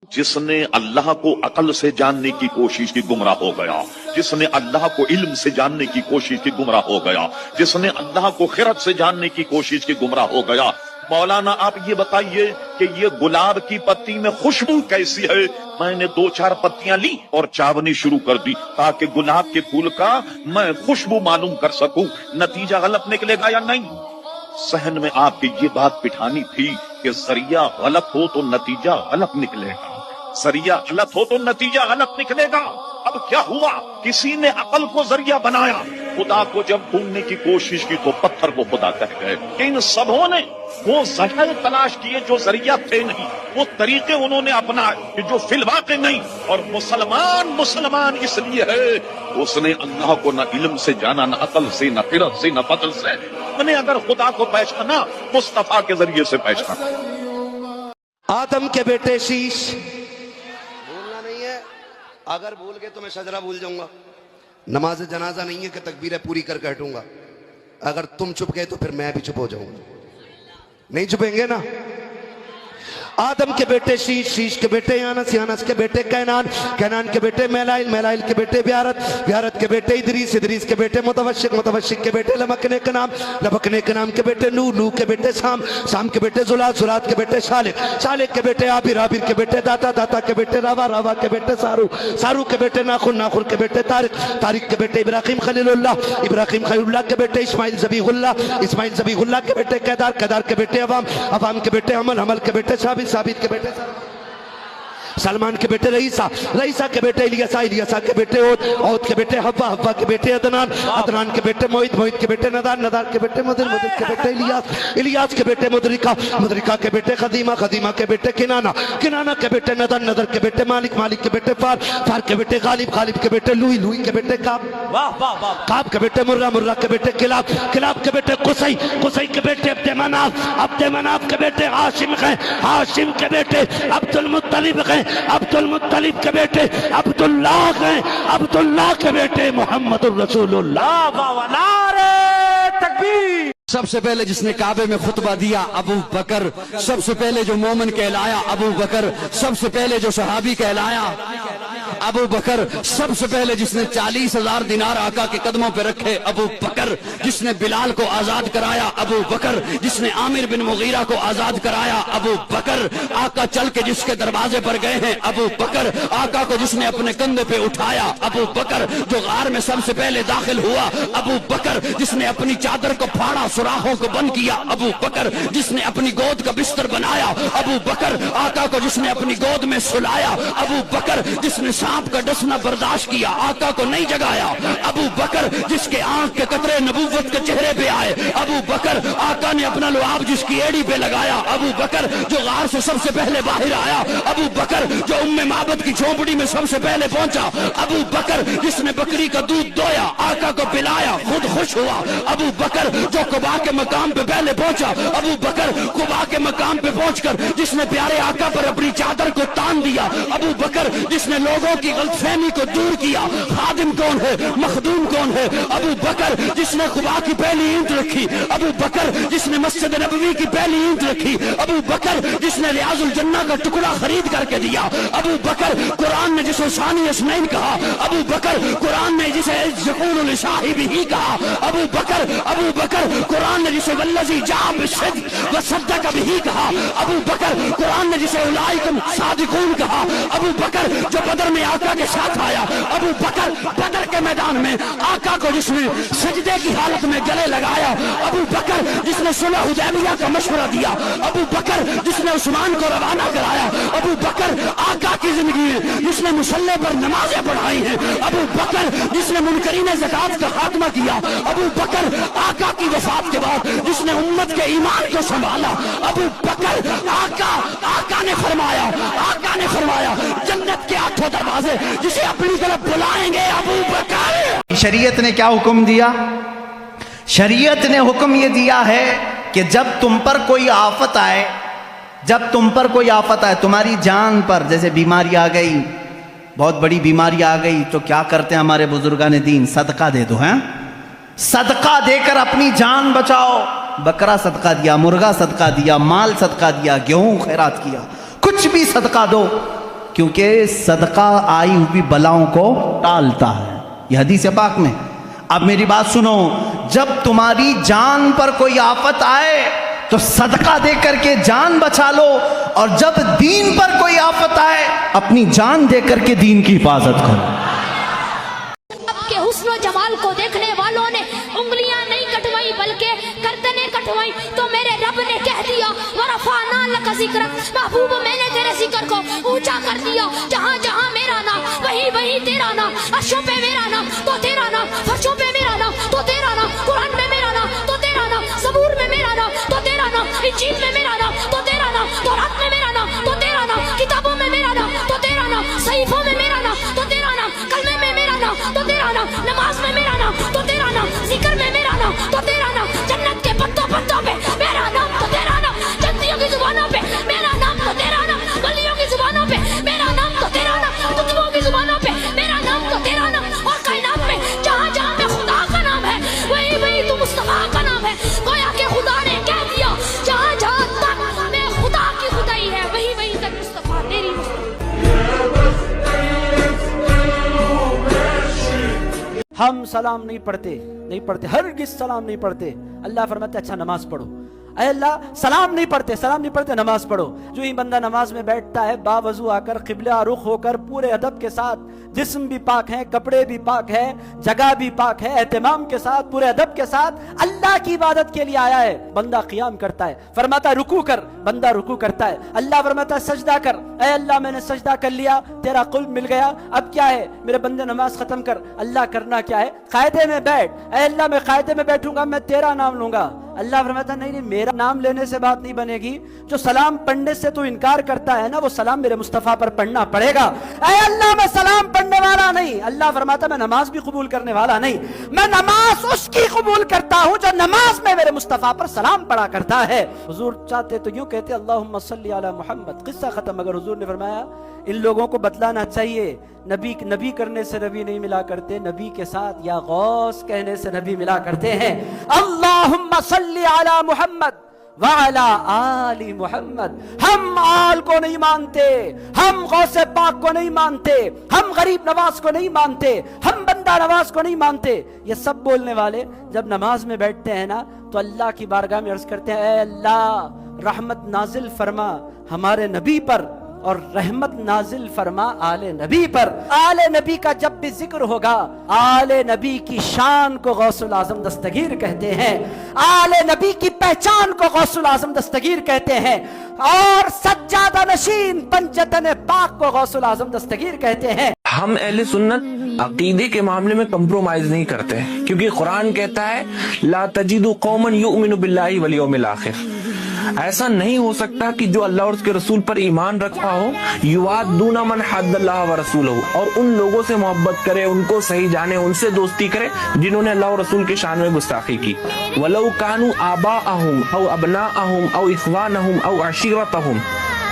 जिसने अल्लाह को अकल से जानने की कोशिश की गुमराह हो गया, जिसने अल्लाह को इल्म से जानने की कोशिश की गुमराह हो गया, जिसने अल्लाह को खिरत से जानने की कोशिश की गुमराह हो गया। मौलाना आप ये बताइए कि ये गुलाब की पत्ती में खुशबू कैसी है? मैंने 2-4 पत्तियां ली और चावनी शुरू कर दी ताकि गुलाब के फूल का मैं खुशबू मालूम कर सकूं। नतीजा गलत निकलेगा या नहीं? सहन में आपकी ये बात बिठानी थी कि जरिया गलत हो तो नतीजा गलत निकलेगा, जरिया गलत हो तो नतीजा गलत निकलेगा। अब क्या हुआ? किसी ने अकल को जरिया बनाया, खुदा को जब ढूंढने की कोशिश की तो पत्थर को खुदा कह गए। इन सबों ने वो जरिए तलाश किए जो जरिया थे नहीं, वो तरीके उन्होंने अपनाए कि जो फिलवाके नहीं। और मुसलमान इसलिए है उसने अल्लाह को न इल्म से जाना, न अकल से, न फिरत से, न फजल से। मैंने अगर खुदा को पहचाना मुस्तफा के जरिए से पहचाना। आदम के बेटे शीश, भूलना नहीं है, अगर भूल गए तो मैं शजरा भूल जाऊंगा। नमाज जनाजा नहीं है कि तकबीरें पूरी करके हटूंगा। अगर तुम चुप गए तो फिर मैं भी चुप हो जाऊंगा। नहीं चुपेंगे ना? आदम के बेटे शीश, शीश के बेटे यानस, यानस के बेटे कैनान, कैनान के बेटे मैलाइल, मैलाइल के बेटे ब्यारत, ब्यारत के बेटे इदरीस, इदरीस के बेटे मुतवशिक, मुतवशिक के बेटे लमकने के नाम, लमकने के नाम के बेटे नूह, नूह के बेटे शाम, शाम के बेटे जुलात, जुलात के बेटे शालिक, शालिक के बेटे आबिर, आबिर के बेटे दाता, दाता के बेटे रावा, रावा के बेटे सारू, सारू के बेटे नाखुन, नाखुन के बेटे तारिक, तारिक के बेटे इब्राहिम खलीलुल्लाह, इब्राहिम खलीलुल्लाह के बेटे इस्माइल ज़बीहुल्लाह, इस्माइल ज़बीहुल्लाह के बेटे केदार, केदार के बेटे अवाम, अवाम के बेटे अमल, अमल के बेटे साबित, साबित के बेटे सलमान के बेटे रईसा, रईसा के बेटे इलियासा, इलियासा के बेटे ओद, ओद के बेटे हव्वा, हव्वा के बेटे अदनान, अदनान के बेटे मोहित, मोहित के बेटे नदार, नदार के बेटे मुदिर, मुदिर के बेटे इलियास, इलियास के बेटे मुदरिका, मुदरिका के बेटे खदीमा, खदीमा के बेटे किनाना, किनाना के बेटे नदर, नदर के बेटे मालिक, मालिक के बेटे फार, फार के बेटे गालिब, गालिब के बेटे लुई, लुई के बेटे काब, काब के बेटे मुर्रा, मुर्रा के बेटे किलाब, किलाब के बेटे कुसई, कुसई के बेटे अब्दे मनाफ, अब्दे मनाफ के बेटे हाशिम हैं, हाशिम के बेटे अब्दुल मुत्तलिब हैं, अब्दुल मुत्तलिब के बेटे अब्दुल्लाह हैं, अब्दुल्लाह के बेटे मोहम्मदुर रसूलुल्लाह। तकबीर। सबसे पहले जिसने काबे में खुतबा दिया अबू बकर, सबसे पहले जो मोमिन कहलाया अबू बकर, सबसे पहले जो सहाबी कहलाया अबू बकर, सबसे पहले जिसने 40,000 दिनार आका के कदमों पे रखे अबू बकर, जिसने बिलाल को आजाद कराया अबू बकर, जिसने आमिर बिन मुगीरा को आजाद कराया अबू बकर, आका चल के जिसके दरवाजे पर गए हैं अबू बकर, आका को जिसने अपने कंधे पे उठाया अबू बकर, जो गार में सबसे पहले दाखिल हुआ अबू बकर, जिसने अपनी चादर को फाड़ा, सुराखों को बंद किया अबू बकर, जिसने अपनी गोद का बिस्तर बनाया अबू बकर, आका को जिसने अपनी गोद में सुलाया अबू बकर, जिसने सांप का डसना बर्दाश्त किया, आका को नहीं जगाया अबू बकर, जिसके आंख के कतरे नबूवत के चेहरे पे आए अबू बकर, आका ने अपना लुआब जिसकी एड़ी पे लगाया अबू बकर, जो गार से सबसे पहले बाहर आया अबू बकर, जो उम्मे माबद की झोंपड़ी में सबसे पहले पहुंचा अबू बकर, जिसने बकरी का दूध दोया, आका को पिलाया, खुद खुश हुआ अबू बकर, जो कुबा के मकाम पे पहले पहुंचा अबू बकर, कुबा के मकाम पे पहुंचकर जिसने प्यारे आका पर अपनी चादर को तान दिया अबू बकर, जिसने लोगों की गलतफहमी को दूर किया, खादिम कौन है, मखदूम कौन है अबू बकर, जिसने कुबा की पहली ईंट रखी अबू बकर, जिसने मस्जिद नबवी की पहली ईंट रखी अबू बकर, जिसने रियाजुल जन्ना का टुकड़ा खरीद करके दिया अबू बकर, कुरान ने जिसे शानी अस्नैन कहा अबू बकर, कुरान ने जिसे यकूनुल साहिब ही कहा अबू बकर, अबू बकर, कुरान ने जिसे वल्लज़ी जाअ बिस्सिद्क़ व सद्दक़ बिही कहा अबू बकर, कुरान ने जिसे उलाइकुम सादिकून कहा अबू बकर, जो बदर में आका के साथ आया अबू बकर, बदर के मैदान में आका को जिसने सजदे की हालत में गले लगाया अबू बकर, जिसने सुलह हुदैबिया का मशवरा दिया अबू बकर, जिसने उस्मान को रवाना कराया अबू बकर, आका की जिंदगी में जिसने मुसल्ले पर नमाजें पढ़ाई हैं अबू बकर, जिसने मुनकरीन ज़कात का खात्मा किया अबू बकर, आका की वफात के बाद जिसने उम्मत के ईमान को संभाला अबू बकर, आका, आका ने फरमाया, आका ने फरमाया जन्नत के 8 दरवाजे जिसे अपनी तरफ बुलाएंगे अबू बकर। शरीयत ने क्या हुक्म दिया? शरीयत ने हुक्म ये दिया है कि जब तुम पर कोई आफत आए, जब तुम पर कोई आफत आए, तुम्हारी जान पर, जैसे बीमारी आ गई, बहुत बड़ी बीमारी आ गई, तो क्या करते हैं हमारे बुजुर्गान दीन? सदका दे दो, हैं? सदका देकर अपनी जान बचाओ। बकरा सदका दिया, मुर्गा सदका दिया, माल सदका दिया, गेहूं खैरात किया, कुछ भी सदका दो, کیونکہ صدقہ آئی ہوئی بلاؤں کو ٹالتا ہے، یہ حدیث پاک میں۔ اب میری بات سنو، جب تمہاری جان پر کوئی آفت آئے تو صدقہ دے کر کے جان بچا لو، اور جب دین پر کوئی آفت آئے اپنی جان دے کر کے دین کی حفاظت کرو۔ آپ کے حسن و جمال کو دیکھنے والوں نے انگلیاں نہیں کٹوائی بلکہ گردنیں کٹوائی، تو میرے رب نے کہہ دیا وَرَفَعْنَا لَكَ ذِكْرَكَ، محبوب میں نے تیرے ذکر کو اونچا کر دیا، جہاں جہاں میرا نام وہی وہی تیرا نام، عرشوں پہ میرا نام تو تیرا نام، فرشوں پہ میرا نام تو تیرا نام، قرآن میں میرا نام تو تیرا نام، زبور میں میرا نام تو تیرا نام، انجیل میں میرا نام تو تیرا نام، تورات میں میرا نام تو تیرا نام، کتابوں میں میرا نام تو تیرا نام، صحیفوں میں میرا نام تو تیرا نام، کلمے میں میرا نام تو تیرا نام، نماز میں میرا نام تو تیرا نام، ذکر میں میرا نام تو تیرا نام، جنت کے پتوں پتوں پہ میرا نام تو تیرا نام، جنتیوں کی زبانوں پہ میرا نام تو تیرا نام، ولیوں کی زبانوں پہ میرا نام تو تیرا نام، کتبوں کی زبانوں پہ میرا نام تو تیرا نام، اور کائنات میں جہاں جہاں میں خدا کا نام ہے وہی وہی تو مصطفیٰ کا نام ہے۔ گویا کہ خدا نے کہہ دیا جہاں جہاں تک میں خدا کی خدائی ہے وہی وہی تک مصطفیٰ تیری ہم سلام نہیں پڑھتے، ہرگز سلام نہیں پڑھتے۔ اللہ فرماتا ہے اچھا نماز پڑھو، اے اللہ سلام نہیں پڑھتے نماز پڑھو۔ جو ہی بندہ نماز میں بیٹھتا ہے باوضو آ کر قبلہ رخ ہو کر پورے ادب کے ساتھ، جسم بھی پاک ہے، کپڑے بھی پاک ہے، جگہ بھی پاک ہے، اہتمام کے ساتھ پورے ادب کے ساتھ اللہ کی عبادت کے لیے آیا ہے، بندہ قیام کرتا ہے، فرماتا ہے رکوع کر، بندہ رکوع کرتا ہے، اللہ فرماتا ہے سجدہ کر، اے اللہ میں نے سجدہ کر لیا، تیرا قلب مل گیا، اب کیا ہے میرے بندے نماز ختم کر، اللہ کرنا کیا ہے قاعدے میں بیٹھ، اے اللہ میں قاعدے میں بیٹھوں گا، میں تیرا نام لوں گا۔ اللہ فرماتا ہے نہیں میرا نام لینے سے بات نہیں بنے گی، جو سلام پڑھنے سے تو انکار کرتا ہے نا وہ سلام میرے مصطفیٰ پر پڑھنا پڑے گا۔ اے اللہ میں سلام پڑھنے والا نہیں، اللہ فرماتا ہے میں نماز بھی قبول کرنے والا نہیں، میں نماز اس کی قبول کرتا ہوں جو نماز میں میرے مصطفیٰ پر سلام پڑھا کرتا ہے۔ حضور چاہتے تو یوں کہتے اللہم صلی علی محمد، قصہ ختم، مگر حضور نے فرمایا ان لوگوں کو بتلانا چاہیے نبی کرنے سے نبی نہیں ملا کرتے، نبی کے ساتھ یا غوث کہنے سے نبی ملا کرتے ہیں۔ اللہم صلی علی محمد وعلی آل محمد، ہم آل کو نہیں مانتے، ہم غوث پاک کو نہیں مانتے، ہم غریب نواز کو نہیں مانتے، ہم بندہ نواز کو نہیں مانتے۔ یہ سب بولنے والے جب نماز میں بیٹھتے ہیں نا تو اللہ کی بارگاہ میں عرض کرتے ہیں اے اللہ رحمت نازل فرما ہمارے نبی پر، اور رحمت نازل فرما آل نبی پر۔ آل نبی کا جب بھی ذکر ہوگا آل نبی کی شان کو غوث العظم دستگیر کہتے ہیں، آل نبی کی پہچان کو غوث العظم دستگیر کہتے ہیں، اور سجادہ نشین پنجتن پاک کو غوث العظم دستگیر کہتے ہیں۔ ہم اہل سنت عقیدے کے معاملے میں کمپرومائز نہیں کرتے، کیونکہ قرآن کہتا ہے لا تجد قوما یؤمن باللہ والیوم الآخر۔ ایسا نہیں ہو سکتا کہ جو اللہ اور اس کے رسول پر ایمان رکھتا ہو یوادون من حد اللہ ورسولہ، اور ان لوگوں سے محبت کرے، ان کو صحیح جانے، ان سے دوستی کرے جنہوں نے اللہ اور رسول کے شان میں گستاخی کی۔ وَلَوْ كَانُوا آبَاءَهُمْ أَوْ أَبْنَاءَهُمْ أَوْ إِخْوَانَهُمْ أَوْ عَشِيرَتَهُمْ،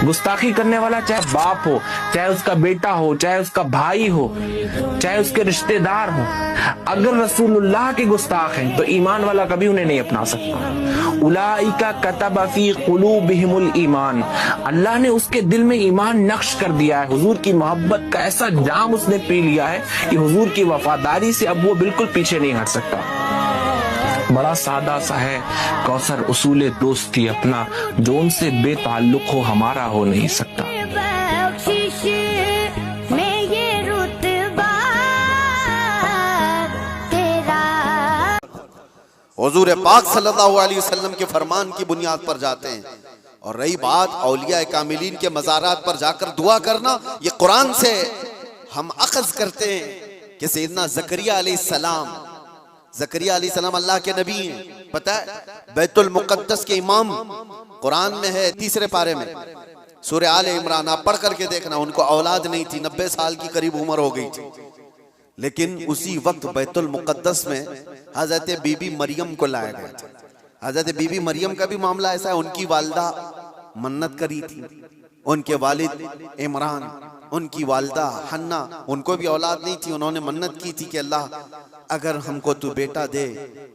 گستاخی کرنے والا چاہے باپ ہو، چاہے اس کا بیٹا ہو، چاہے اس کا بھائی ہو، چاہے اس کے رشتہ دار ہو، اگر رسول اللہ کے گستاخ ہیں تو ایمان والا کبھی انہیں نہیں اپنا سکتا۔ اولئک کتب فی قلوبہم الایمان، اللہ نے اس کے دل میں ایمان نقش کر دیا ہے، حضور کی محبت کا ایسا جام اس نے پی لیا ہے کہ حضور کی وفاداری سے اب وہ بالکل پیچھے نہیں ہٹ سکتا۔ بڑا سادہ سا ہے کوثر اصول دوستی اپنا، جو ان سے بے تعلق ہو ہمارا ہو نہیں سکتا۔ حضور پاک صلی اللہ علیہ وسلم کے فرمان کی بنیاد پر جاتے ہیں، اور رہی بات اولیاء کاملین کے مزارات پر جا کر دعا کرنا، یہ قرآن سے ہم اخذ کرتے ہیں کہ سیدنا زکریا علیہ السلام اللہ کے نبی ہیں۔ پتہ ہے بیت المقدس کے امام قرآن میں ہے 3 پارے میں، سورہ آل عمران، آپ پڑھ کر کے دیکھنا، ان کو اولاد نہیں تھی، 90 سال کی قریب عمر ہو گئی تھی، لیکن اسی وقت بیت المقدس میں حضرت بی بی مریم کو لایا گیا تھا۔ حضرت بی بی مریم کا بھی معاملہ ایسا ہے، ان کی والدہ منت کری تھی، ان کے والد عمران، ان کی والدہ حنا، ان کو بھی اولاد نہیں تھی، انہوں نے منت کی تھی کہ اللہ اگر ہم کو تو بیٹا دے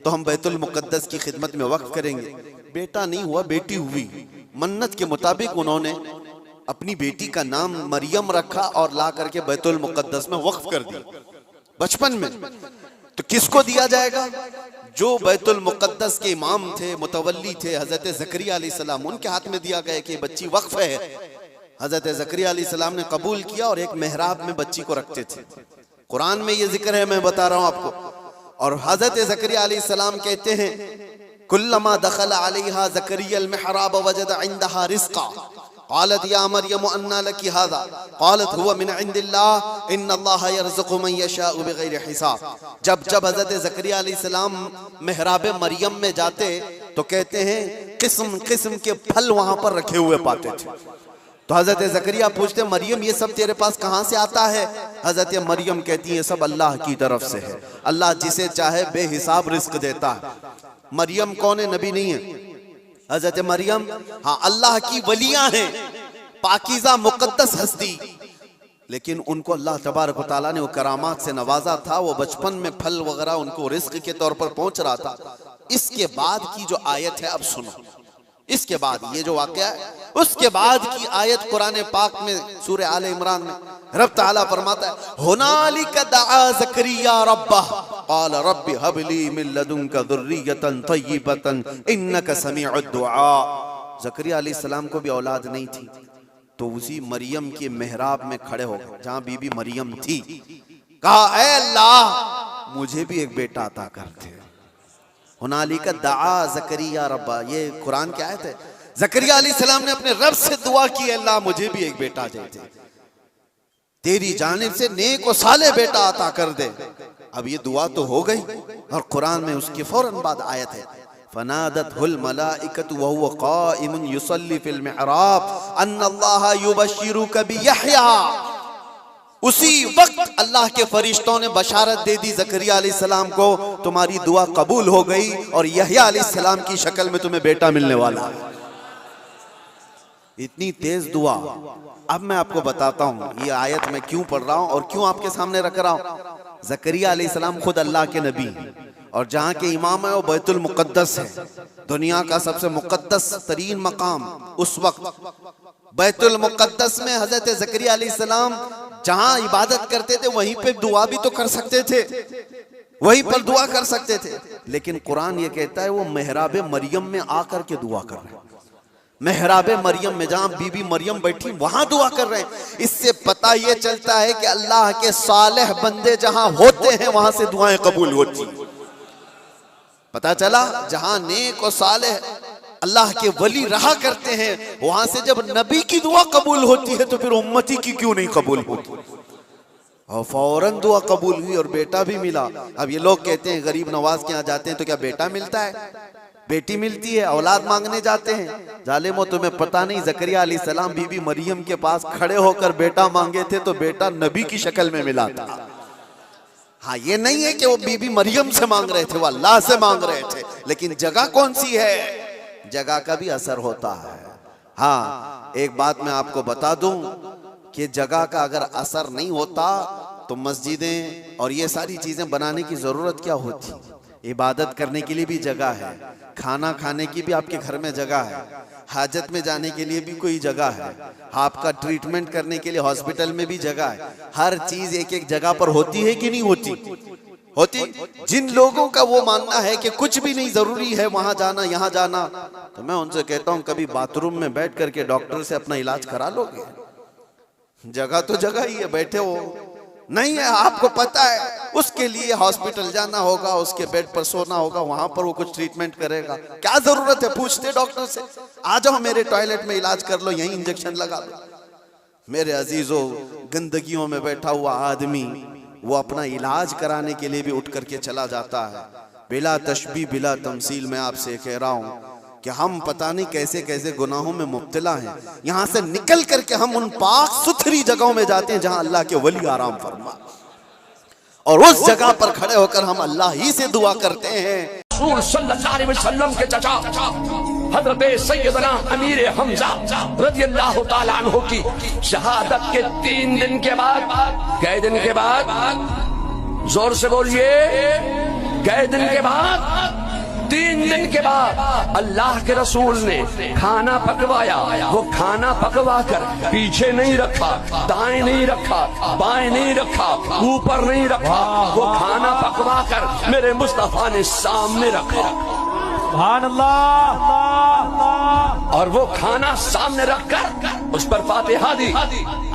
تو ہم بیت المقدس کی خدمت میں وقف کریں گے۔ بیٹا نہیں ہوا، بیٹی ہوئی، منت کے مطابق انہوں نے اپنی بیٹی کا نام مریم رکھا اور لا کر کے بیت المقدس میں وقف کر دیا بچپن میں. تو کس کو دیا جائے گا؟ جو بیت المقدس کے امام تھے، متولی تھے، حضرت زکریا علیہ السلام، ان کے ہاتھ میں دیا گیا کہ بچی وقف ہے. حضرت زکریا علیہ السلام نے قبول کیا اور ایک محراب میں بچی کو رکھتے تھے. قرآن میں یہ ذکر ہے، میں بتا رہا ہوں آپ کو. اور حضرت زکریا علیہ السلام کہتے ہیں کلما دخل علیہا زکریا المحراب وجد عندها رزقا قالت یا مریم انا لکی هذا قالت هو من عند اللہ ان اللہ یرزق من یشاء بغیر حساب. جب حضرت زکریا علیہ السلام محراب مریم میں جاتے تو کہتے ہیں قسم قسم کے پھل وہاں پر رکھے ہوئے پاتے تھے. تو حضرت زکریا پوچھتے مریم یہ سب تیرے پاس کہاں سے آتا ہے؟ حضرت مریم کہتی ہے سب اللہ کی طرف سے ہے، اللہ جسے چاہے بے حساب رزق دیتا ہے. مریم کون ہے؟ نبی نہیں ہے. حضرت مریم ہاں اللہ کی ولیاں ہیں، پاکیزہ مقدس ہستی، لیکن ان کو اللہ تبارک و تعالیٰ نے وہ کرامات سے نوازا تھا. وہ بچپن میں پھل وغیرہ ان کو رزق کے طور پر پہنچ رہا تھا. اس کے بعد کی جو آیت ہے اب سنو، اس کے بعد یہ جو واقعہ ہے اس کے بعد کی آیت قرآن پاک میں سورہ آل عمران میں رب تعالیٰ فرماتا ہے ہنالک دعا زکریا ربہ قال رب ہب لی من لدنک ذریۃ طیبۃ انک سمیع الدعاء. زکریا علیہ السلام کو بھی اولاد نہیں تھی تو اسی مریم کے محراب میں کھڑے ہو گئے جہاں بی بی مریم تھی، کہا اے اللہ مجھے بھی ایک بیٹا عطا کر دے. ہنالک دعا زکریا ربہ، یہ قرآن کی آیت ہے. زکریا علیہ السلام نے اپنے رب سے دعا کی اللہ مجھے بھی ایک بیٹا دے دے، تیری جانب سے نیک و صالح بیٹا عطا کر دے. اب یہ دعا تو ہو گئی اور قرآن میں اس کے فوراً بعد آیت ہے فنادته الملائکۃ وهو قائم یصلی فی المحراب ان اللہ یبشرک بیحییٰ. اسی وقت اللہ کے فرشتوں نے بشارت دے دی زکریا علیہ السلام کو تمہاری دعا قبول ہو گئی اور یحییٰ علیہ السلام کی شکل میں تمہیں بیٹا ملنے والا ہے. اتنی تیز دعا. اب میں آپ کو بتاتا ہوں یہ آیت میں کیوں پڑھ رہا ہوں اور کیوں آپ کے سامنے رکھ رہا ہوں. زکریا علیہ السلام خود اللہ کے نبی اور جہاں کے امام ہے وہ بیت المقدس ہے، دنیا کا سب سے مقدس ترین مقام. اس وقت بیت المقدس میں حضرت زکریا علیہ السلام جہاں عبادت کرتے تھے وہیں پہ دعا بھی تو کر سکتے تھے، وہیں پر دعا کر سکتے تھے، لیکن قرآن یہ کہتا ہے وہ محراب مریم میں آ کر کے دعا کر رہے ہیں. محراب مریم میں جہاں بی بی مریم بیٹھی وہاں دعا کر رہے ہیں. اس سے پتہ یہ چلتا ہے کہ اللہ کے صالح بندے جہاں ہوتے ہیں وہاں سے دعائیں قبول ہوتی ہیں. پتہ چلا جہاں نیک و صالح اللہ کے ولی رہا کرتے ہیں وہاں سے جب نبی کی دعا قبول ہوتی ہے تو پھر امتی کی کیوں نہیں قبول ہوتی. اور فوراً دعا قبول ہوئی اور بیٹا بھی ملا. اب یہ لوگ کہتے ہیں غریب نواز کے یہاں جاتے ہیں تو کیا بیٹا ملتا ہے؟ بیٹی ملتی ہے، اولاد مانگنے جاتے ہیں. ظالمو تمہیں پتہ نہیں زکریا علیہ السلام بی بی مریم کے پاس کھڑے ہو کر بیٹا مانگے تھے تو بیٹا نبی کی شکل میں ملا تھا. ہاں یہ نہیں ہے کہ وہ بی بی مریم سے مانگ رہے تھے، وہ اللہ سے مانگ رہے تھے، لیکن جگہ کون سی ہے؟ جگہ کا بھی اثر ہوتا ہے. ہاں ایک بات میں آپ کو بتا دوں کہ جگہ کا اگر اثر نہیں ہوتا تو مسجدیں اور یہ ساری چیزیں بنانے کی ضرورت کیا ہوتی؟ عبادت کرنے کے لیے بھی جگہ ہے، کھانا کھانے کی بھی آپ کے گھر میں جگہ ہے، حاجت میں جانے کے لیے بھی کوئی جگہ ہے، آپ کا ٹریٹمنٹ کرنے کے لیے ہاسپٹل میں بھی جگہ ہے. ہر چیز ایک ایک جگہ پر ہوتی ہے کہ نہیں ہوتی؟ ہوتی. جن لوگوں کا وہ ماننا ہے کہ کچھ بھی نہیں ضروری ہے وہاں جانا یہاں جانا، تو میں ان سے کہتا ہوں کبھی باتھ روم میں بیٹھ کر کے ڈاکٹر سے اپنا علاج کرا لو گے. جگہ تو جگہ ہی ہے، بیٹھے ہو نہیں ہے، آپ کو پتہ ہے اس کے لیے ہاسپٹل جانا ہوگا، اس کے بیڈ پر سونا ہوگا، وہاں پر وہ کچھ ٹریٹمنٹ کرے گا. کیا ضرورت ہے پوچھتے ڈاکٹر سے آ جاؤ میرے ٹوائلٹ میں علاج کر لو، یہیں انجیکشن لگا دو. میرے عزیزو گندگیوں میں بیٹھا ہوا آدمی وہ اپنا علاج کرانے کے لیے بھی اٹھ کر کے چلا جاتا ہے. بلا تشبیہ بلا تمثیل میں آپ سے کہہ رہا ہوں کہ ہم پتہ نہیں کیسے کیسے گناہوں میں مبتلا ہیں. یہاں سے نکل کر کے ہم ان پاک ستھری جگہوں میں جاتے ہیں جہاں اللہ کے ولی آرام فرما، اور اس جگہ پر کھڑے ہو کر ہم اللہ ہی سے دعا کرتے ہیں. رسول صلی اللہ علیہ وسلم کے چچا حضرت سیدنا امیر حمزہ رضی اللہ تعالیٰ عنہ کی شہادت کے 3 دن کے بعد، کئے دن کے بعد؟ زور سے بولیے، کئے دن کے بعد؟ 3 दिन के बाद अल्लाह के रसूल ने खाना पकवाया। वो खाना पकवा कर पीछे नहीं रखा, दाएं नहीं रखा, बाएं नहीं रखा, ऊपर नहीं रखा, वो खाना पकवा कर मेरे मुस्तफा ने सामने रखा। सुभान अल्लाह। और वो खाना सामने रखकर उस पर फातिहा दी।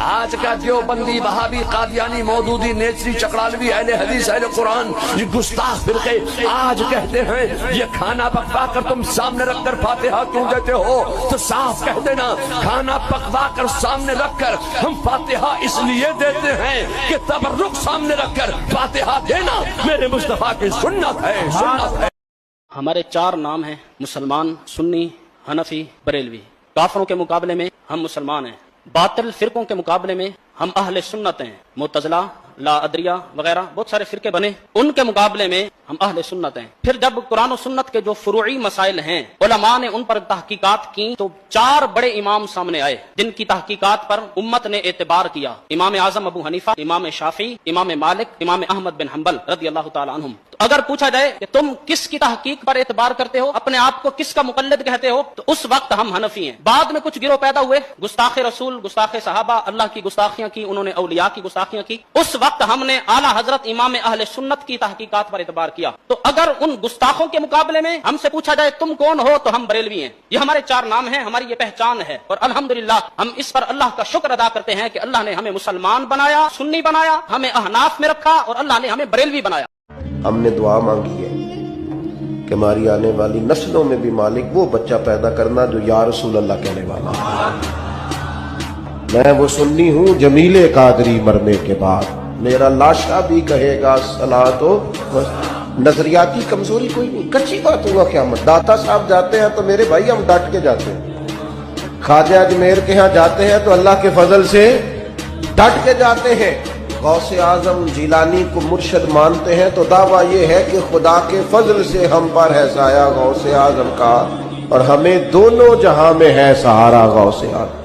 आज का देवबंदी, वहाबी, कादियानी, मौदूदी, नेचरी, चकड़ालवी, अहले हदीस, अहले कुरान, ये गुस्ताख फिरके आज कहते हैं ये खाना पकवा कर तुम सामने रखकर फातिहा क्यों देते हो? तो साफ कह देना, खाना पकवा कर सामने रखकर हम फातिहा इसलिए देते हैं कि तबर्रुक सामने रखकर फातिहा देना मेरे मुस्तफा की सुन्नत है, सुन्नत है। हमारे 4 नाम हैं, मुसलमान, सुन्नी, हनफी, बरेलवी। काफरों के मुकाबले में हम मुसलमान हैं, बातिल फिरकों के मुकाबले में हम अहले सुन्नत हैं। मुतज़िला, ला अदरिया वगैरह बहुत सारे फिरके बने, उनके मुकाबले में हम अहले सुन्नत हैं। फिर जब कुरान और सुन्नत के जो फुरूई मसाइल हैं, उलमा ने उन पर तहकीकात की तो 4 बड़े इमाम सामने आए जिनकी तहकीकात पर उम्मत ने एतबार किया। इमाम आजम अबू हनीफा, इमाम शाफी, इमाम मालिक, इमाम अहमद बिन हंबल रज़ी अल्लाह तआला अन्हुम। तो अगर पूछा जाए कि तुम किसकी तहकीक पर एतबार करते हो, अपने आप को किसका मुकल्लिद कहते हो, तो उस वक्त हम हनफी हैं। बाद में कुछ गिरोह पैदा हुए, गुस्ताखे रसूल, गुस्ताखे सहाबा, अल्लाह की गुस्ताखियां की, उन्होंने औलिया की गुस्ताखियां की। उस वक्त हमने आला हजरत इमाम अहले सुन्नत की तहकीकात पर एतबार किया। तो अगर उन गुस्ताखों के मुकाबले में हमसे पूछा जाए तुम कौन हो, तो हम बरेलवी हैं। ये हमारे 4 नाम हैं, हमारी ये पहचान है। और अल्हम्दुलिल्लाह हम इस पर अल्लाह का शुक्र अदा करते हैं कि अल्लाह ने हमें मुसलमान बनाया, सुन्नी बनाया, हमें अहनाफ में रखा और अल्लाह ने हमें बरेलवी बनाया। हमने दुआ मांगी है कि हमारी आने वाली नस्लों में भी मालिक वो बच्चा पैदा करना जो या रसूल अल्लाह कहने वाला है। मैं वो सुन्नी हूँ जमीले कादरी मरने के बाद, मेरा लाशा भी कहेगा सलाह। तो नजरियाती कमजोरी कोई नहीं, कच्ची बात होगा क़यामत। दाता साहब जाते हैं तो मेरे भाई हम डट के जाते हैं। ख्वाजा अजमेर के यहाँ जाते हैं तो अल्लाह के फजल से डट के जाते हैं। गौसे आजम जिलानी को मुर्शद मानते हैं तो दावा ये है कि खुदा के फजल से हम पर है साया गौसे आजम का, और हमें दोनों जहां में है सहारा गौसे आजम।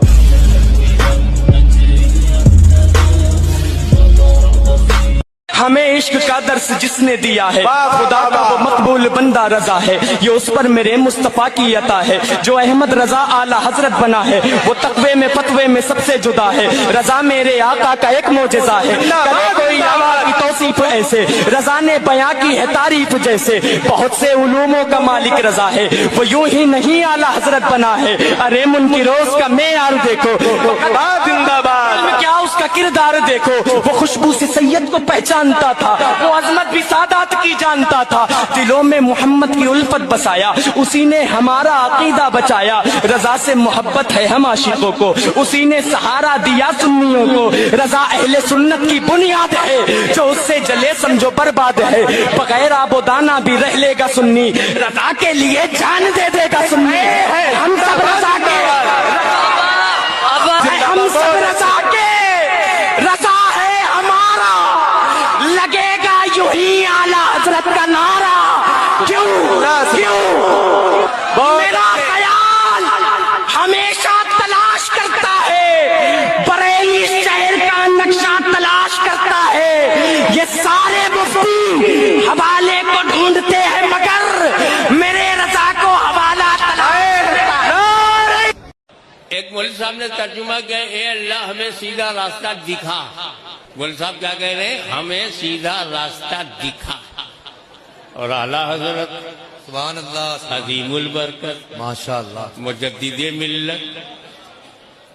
हमें इश्क का दर्स जिसने दिया है, खुदा का वो मकबूल बंदा रजा है। ये उस पर मेरे मुस्तफा की अता है, जो अहमद रजा आला हजरत बना है। वो तकवे में फतवे में सबसे जुदा है, रजा मेरे आका का एक मोजेजा है। करे कोई अल्लाह की तौसीफ ऐसे, रजा ने बयां की है तारीफ जैसे। बहुत से उलूमों का मालिक रजा है, वो यूं ही नहीं आला हजरत बना है। अरे मुनकिरोज का मेयार देखो, जिंदाबाद, क्या उसका किरदार देखो। वो खुशबू से सैयद को पहचानता था, वो अजमत भी सादात की जानता था। दिलों में मोहम्मद की उल्फत बसाया, उसी ने हमारा अकीदा बचाया। रजा से मोहब्बत है हम आशिकों को, उसी ने सहारा दिया सुन्नियों को। रजा अहले सुन्नत की बुनियाद है, जो उससे जले समझो बर्बाद है। बगैर आबोदाना भी रह लेगा सुन्नी, रजा के लिए जान दे देगा सुन्नी। हम सब रजा के, हम सब रजा के, रजा है हमारा, लगेगा यूं ही आला हजरत का नारा। क्यों क्यों मेरा ख्याल हमेशा तलाश करता है, बरेली शहर का नक्शा तलाश करता है। ये सारे मुफ्ती हवाले को ढूंढते हैं, मगर मेरे रजा को हवाला तलाश करता है। एक मौलवी साहब ने तर्जुमा किया, ए अल्लाह हमें सीधा रास्ता दिखा। मौलवी साहब क्या कह रहे हैं? हमें सीधा रास्ता दिखा। और आला हजरत सुभान अल्लाह अज़ीमुल बरकत माशाअल्लाह मुजद्दिदे मिल्लत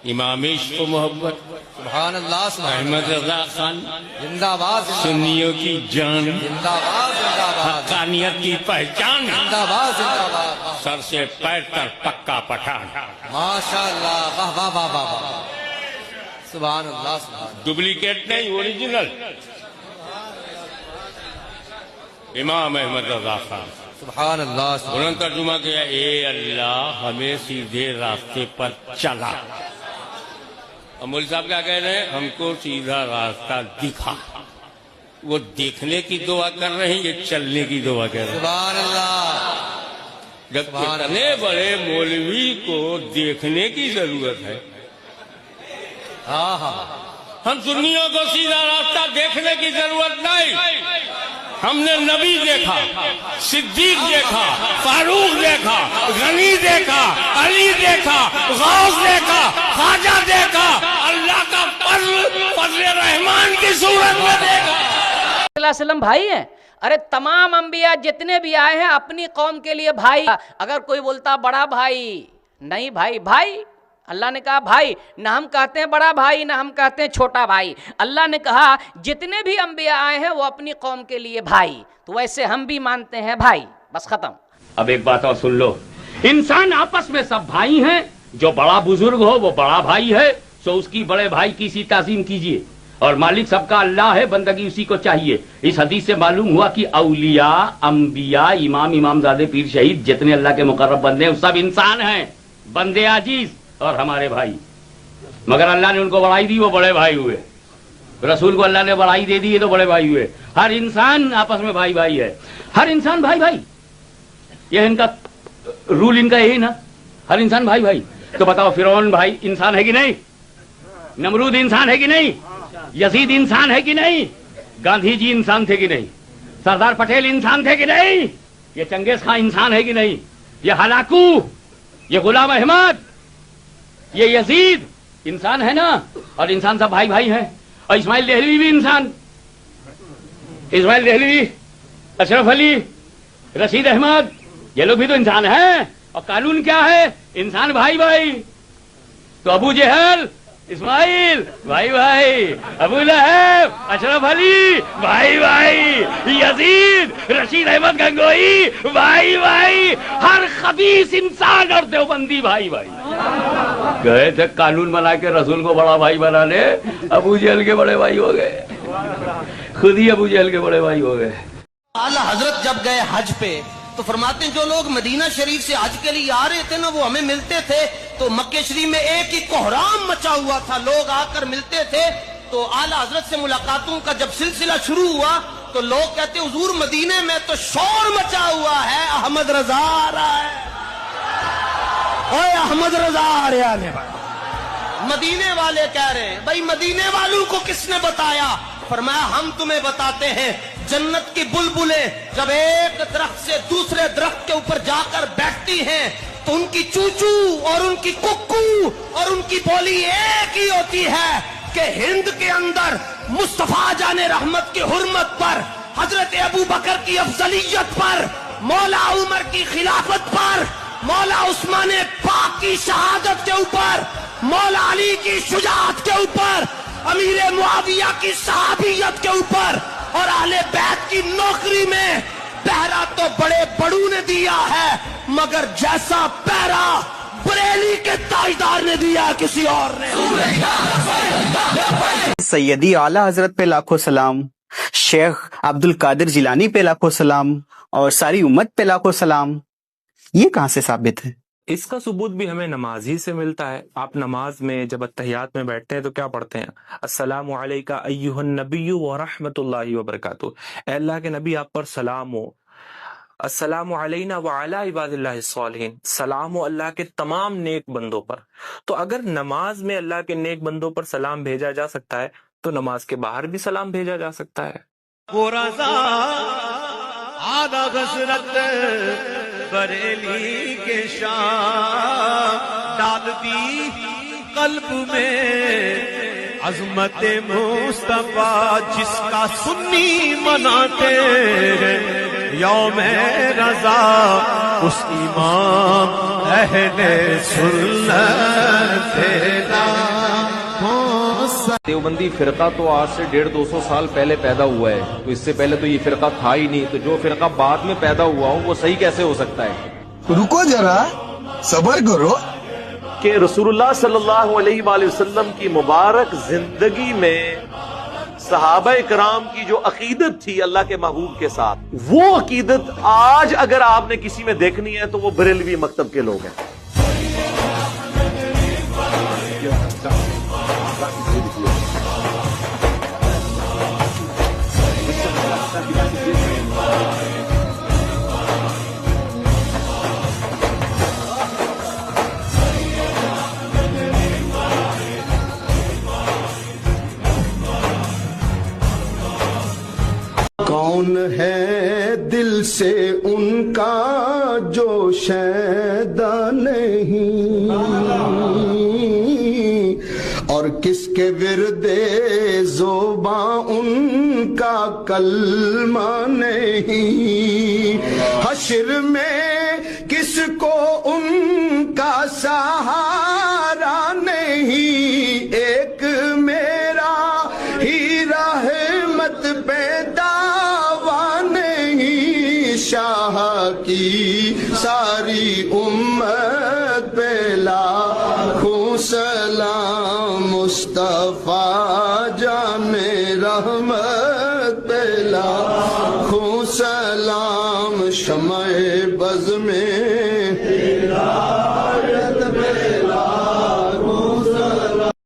इमाम इश्क मोहब्बत सुभान अल्लाह अहमद रजा खान जिंदाबाद, सुन्नियों की जान जिंदाबाद, हक्कानियत की पहचान जिंदाबाद, जिंदाबाद, सर से पैर तक पक्का पठान माशाअल्लाह, वाह वाह वाह वाह, सुभान अल्लाह। डुप्लीकेट नहीं, ओरिजिनल इमाम अहमद रजा खान सुभान अल्लाह। उन्होंने तर्जुमा किया, ए अल्लाह हमें सीधे रास्ते पर चला। अमूल साहब क्या कह रहे हैं? हमको सीधा रास्ता दिखा। वो देखने की दुआ कर रहे हैं, ये चलने की दुआ कर रहे हैं। सुभान अल्लाह। जब इतने बड़े मौलवी को देखने की जरूरत है, हाँ हाँ, हम सुन्नियों को सीधा रास्ता देखने की जरूरत नहीं। हमने नबी देखा, सिद्दीक देखा, फारूक देखा, गनी देखा, अली देखा, गौस देखा, ख्वाजा देखा, अल्लाह का फजल रहमान की सूरत में देखा। सल्लम भाई हैं। अरे तमाम अंबिया जितने भी आए हैं अपनी कौम के लिए भाई। अगर कोई बोलता बड़ा भाई, नहीं भाई, भाई अल्लाह ने कहा भाई, ना हम कहते हैं बड़ा भाई ना हम कहते हैं छोटा भाई। अल्लाह ने कहा जितने भी अंबिया आए हैं वो अपनी कौम के लिए भाई, तो वैसे हम भी मानते हैं भाई। बस खत्म। अब एक बात और सुन लो, इंसान आपस में सब भाई हैं। जो बड़ा बुजुर्ग हो वो बड़ा भाई है, तो उसकी बड़े भाई की सी ताज़ीम कीजिए। और मालिक सबका अल्लाह है, बंदगी उसी को चाहिए। इस हदीस से मालूम हुआ कि औलिया, अंबिया, इमाम, इमामजादे, पीर, शहीद जितने अल्लाह के मुकर्रब बंदे हैं सब इंसान हैं, बंदे आजीज और हमारे भाई। मगर अल्लाह ने उनको बड़ाई दी, वो बड़े भाई हुए। रसूल को अल्लाह ने बड़ाई दे दी, तो बड़े भाई हुए। हर इंसान आपस में भाई भाई है, हर इंसान भाई भाई। ये इनका रूल, इनका यही ना, हर इंसान भाई भाई। तो बताओ फिरौन भाई इंसान है कि नहीं? नमरूद इंसान है कि नहीं? यजीद इंसान है कि नहीं? गांधी जी इंसान थे कि नहीं? सरदार पटेल इंसान थे कि नहीं? ये चंगेज खां इंसान है कि नहीं? ये हलाकू, ये गुलाम अहमद, ये यजीद इंसान है ना? और इंसान सब भाई भाई हैं। और इस्माइल देहलवी भी इंसान, इस्माइल देहलवी, अशरफ अली, रशीद अहमद, ये लोग भी तो इंसान हैं। और कानून क्या है? इंसान भाई भाई। तो अबू जहल, इस्माइल भाई भाई, अबू लहब, अशरफ अली भाई भाई, यजीद, रशीद अहमद गंगोई भाई भाई, हर खबीस इंसान और देवबंदी भाई भाई। गए थे कानून बना के रसूल को बड़ा भाई बनाने, अबू जहल के बड़े भाई हो गए, खुद ही अबू जहल के बड़े भाई हो गए। आला हजरत जब गए हज पे तो फरमाते हैं जो लोग मदीना शरीफ से हज के लिए आ रहे थे ना, वो हमें मिलते थे तो मक्के शरीफ में एक ही कोहराम मचा हुआ था, लोग आकर मिलते थे। तो आला हजरत से मुलाकातों का जब सिलसिला शुरू हुआ तो लोग कहते हुजूर मदीने में तो शोर मचा हुआ है, अहमद रजा आ रहा है, ओए अहमद रजा आ रहा है। मदीने वाले कह रहे हैं भाई मदीने वालों को किसने बताया? फरमाया हम तुम्हें बताते हैं, जन्नत की बुलबुलें जब एक दरख्त से दूसरे दरख्त के ऊपर जाकर बैठती हैं तो उनकी चूचू और उनकी कुक्कू और उनकी बोली एक ही होती है कि हिंद के अंदर मुस्तफा जाने रहमत की हुर्मत पर, हजरत अबू बकर की अफजलियत पर, मौला उमर की खिलाफत पर, मौला उस्मान पाक की शहादत के ऊपर, मौला अली की शुजाअत के ऊपर, अमीर मुआविया की सहाबियत के ऊपर और अहले बैत की नौकरी में पहरा तो बड़े बड़ू ने दिया है, मगर जैसा पहरा बरेली के ताजदार ने दिया किसी और ने। सैयदी आला हजरत पे लाखों सलाम, शेख अब्दुल कादिर जिलानी पे लाखों सलाम और सारी उम्मत पे लाखों सलाम। ये कहाँ से साबित है? इसका सबूत भी हमें नमाज ही से मिलता है। आप नमाज में जब अत्तहियात में बैठते हैं तो क्या पढ़ते हैं? अस्सलामु अलैका अय्युहन नबिय्यु व रहमतुल्लाहि व बरकातुहू। ऐ अल्लाह के नबी आप पर सलाम हो। अस्सलामु अलैना व अला इबादिल्लाहि स्सालिहीन, सलाम हो अल्लाह के तमाम नेक बंदों पर। तो अगर नमाज में अल्लाह के नेक बंदों पर सलाम भेजा जा सकता है तो नमाज के बाहर भी सलाम भेजा जा सकता है। वो रज़ा आदा हज़रत बरेली के शान डाल दी कल्ब में अज़मत मुस्तफा, जिसका सुन्नी मनाते हैं यौम रज़ा, उस इमाम अहले सुन्नत देवबंदी फिरका तो आज से 150-200 साल पहले पैदा हुआ है, तो इससे पहले तो ये फिरका था ही नहीं। तो जो फिरका बाद में पैदा हुआ हो वो सही कैसे हो सकता है? रुको जरा, सब्र करो। कि रसूलुल्लाह सल्लल्लाहु अलैहि वसल्लम की मुबारक जिंदगी में सहाबा कराम की जो अकीदत थी अल्लाह के महबूब के साथ, वो अकीदत आज अगर आपने किसी में देखनी है तो वो बरेलवी मकतब के लोग हैं। गाँव کون ہے دل سے ان کا جو شیدا نہیں، اور کس کے ورد زباں ان کا کلمہ نہیں، حشر میں کس کو ان کا سہارا نہیں، ایک میرا ہی رحمت پہ دعویٰ نہیں، شاہ کی ساری امت پہ لاکھوں سلام، مصطفیٰ جان رحمت پہ لاکھوں سلام، شمع بز میں